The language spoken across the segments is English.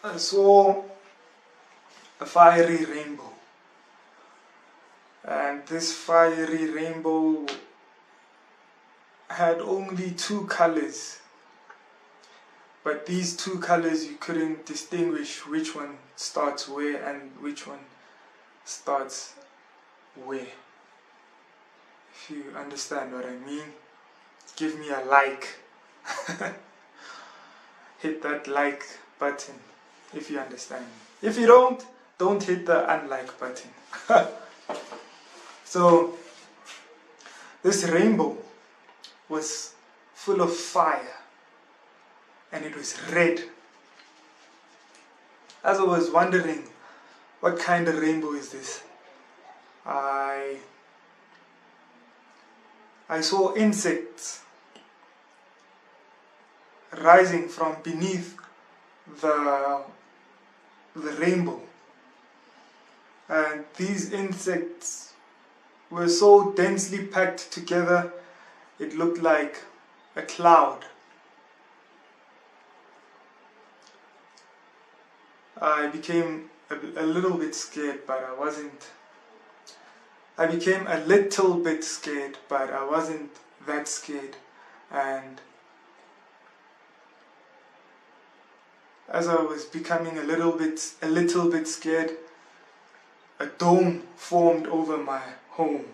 I saw a fiery rainbow, and this fiery rainbow had only two colors, but these two colors you couldn't distinguish which one starts where and which one starts where. If you understand what I mean, give me a like. Hit that like button if you understand. If you don't hit the unlike button. So this rainbow was full of fire, and it was red. As I was wondering what kind of rainbow is this, I saw insects rising from beneath the rainbow, and these insects were so densely packed together it looked like a cloud. I became a little bit scared, but I wasn't. I became a little bit scared, but I wasn't that scared. And as I was becoming a little bit scared, a dome formed over my home.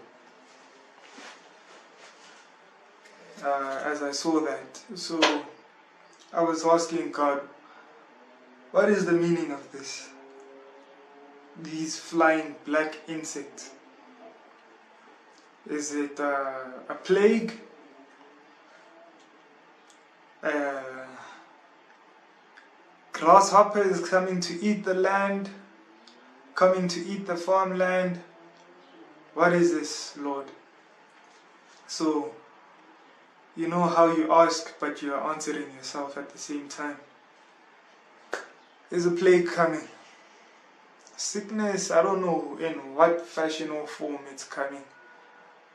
As I saw that, so I was asking God, what is the meaning of this? These flying black insects. Is it a plague? Grasshopper is coming to eat the land, coming to eat the farmland. What is this, Lord? So, you know how you ask, but you are answering yourself at the same time. There's a plague coming. Sickness, I don't know in what fashion or form it's coming,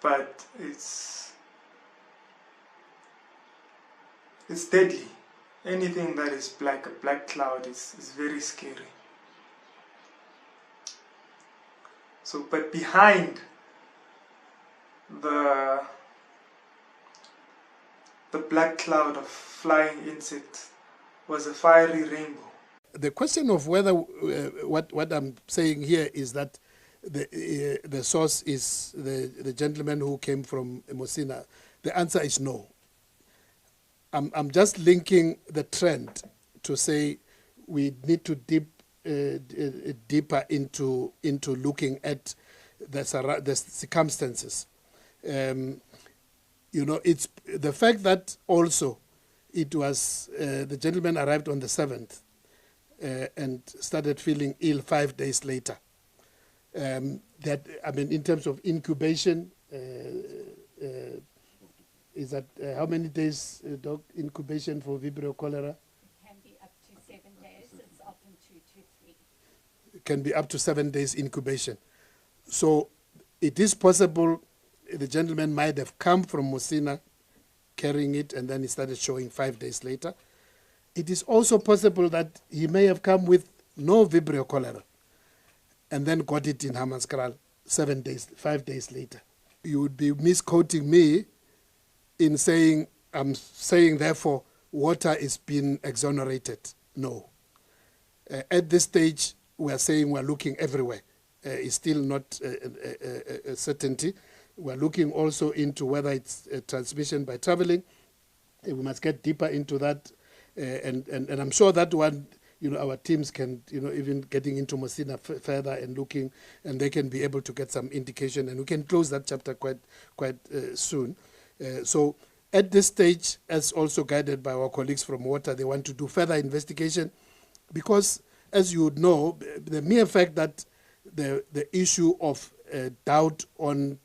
but it's deadly. Anything that is black, a black cloud, is very scary. So, but behind the black cloud of flying insects was a fiery rainbow. The question of whether what I'm saying here is that the source is the gentleman who came from Mosina. The answer is no. I'm just linking the trend to say we need to dip deeper into looking at the circumstances. It's the fact that also it was the gentleman arrived on the 7th and started feeling ill 5 days later. In terms of incubation, is that how many days, Doc, incubation for Vibrio cholera? It can be up to 7 days. It's often 2 to 3. It can be up to 7 days incubation. So it is possible the gentleman might have come from Mosina carrying it, and then he started showing 5 days later. It is also possible that he may have come with no Vibrio cholera and then got it in Hammanskraal 5 days later. You would be misquoting me in saying, I'm saying therefore water is being exonerated. No. At this stage, we are saying we're looking everywhere. It's still not a certainty. We're looking also into whether it's a transmission by traveling. We must get deeper into that. And I'm sure that one, our teams can, even getting into Mosina further and looking, and they can be able to get some indication, and we can close that chapter quite soon. So at this stage, as also guided by our colleagues from water, they want to do further investigation because, as you would know, the mere fact that the issue of doubt on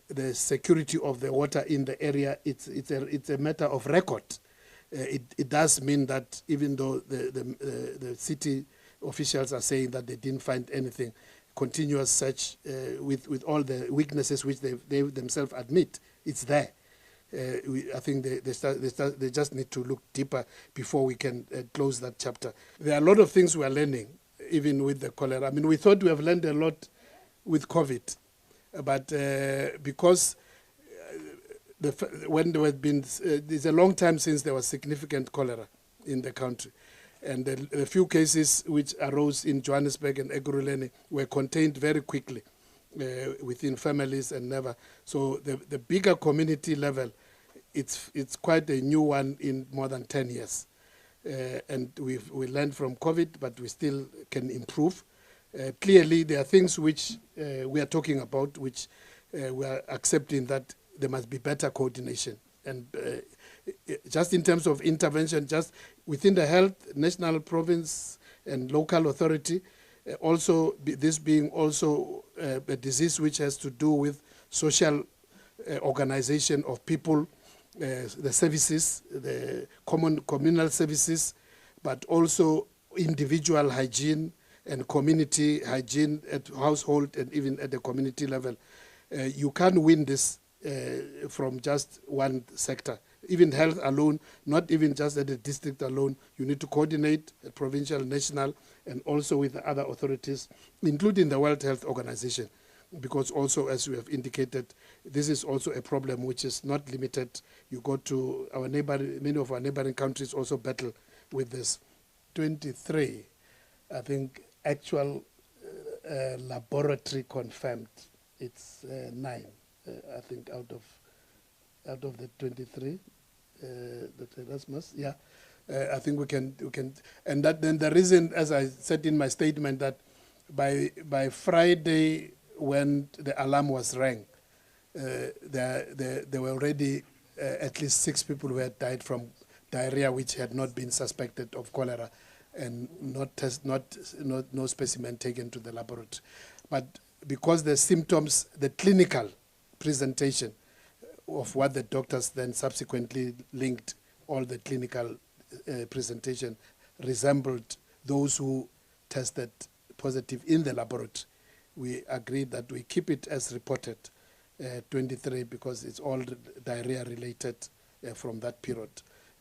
the security of the water in the area, it's a matter of record. It does mean that even though the city officials are saying that they didn't find anything, continuous search with all the weaknesses which they themselves admit, it's there. I think they just need to look deeper before we can close that chapter. There are a lot of things we are learning, even with the cholera. I mean, we thought we have learned a lot with COVID, but because when there had been, it's a long time since there was significant cholera in the country. And the few cases which arose in Johannesburg and Ekurhuleni were contained very quickly within families and never. So the bigger community level, it's quite a new one in more than 10 years. And we learned from COVID, but we still can improve. Clearly, there are things which we are talking about, which we are accepting that there must be better coordination. And just in terms of intervention, just within the health, national, province, and local authority, also this being also a disease which has to do with social organization of people, the services, the communal services, but also individual hygiene and community hygiene at household and even at the community level. You can't win this from just one sector. Even health alone, not even just at the district alone, you need to coordinate at provincial, national, and also with the other authorities, including the World Health Organization. Because also, as we have indicated, this is also a problem which is not limited. You go to our many of our neighboring countries also battle with this. 23, I think, actual laboratory confirmed, it's 9, I think, out of the 23, Dr. Erasmus, yeah. I think we can, and that then the reason, as I said in my statement, that by Friday when the alarm was rang, there were already at least 6 people who had died from diarrhea which had not been suspected of cholera, and no specimen taken to the laboratory. But because the symptoms, the clinical presentation of what the doctors then subsequently linked, all the clinical presentation resembled those who tested positive in the laboratory. We agreed that we keep it as reported, 23, because it's all diarrhea related from that period,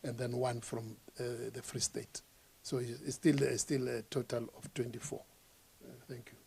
and then 1 from the Free State. So it's still a total of 24. Thank you.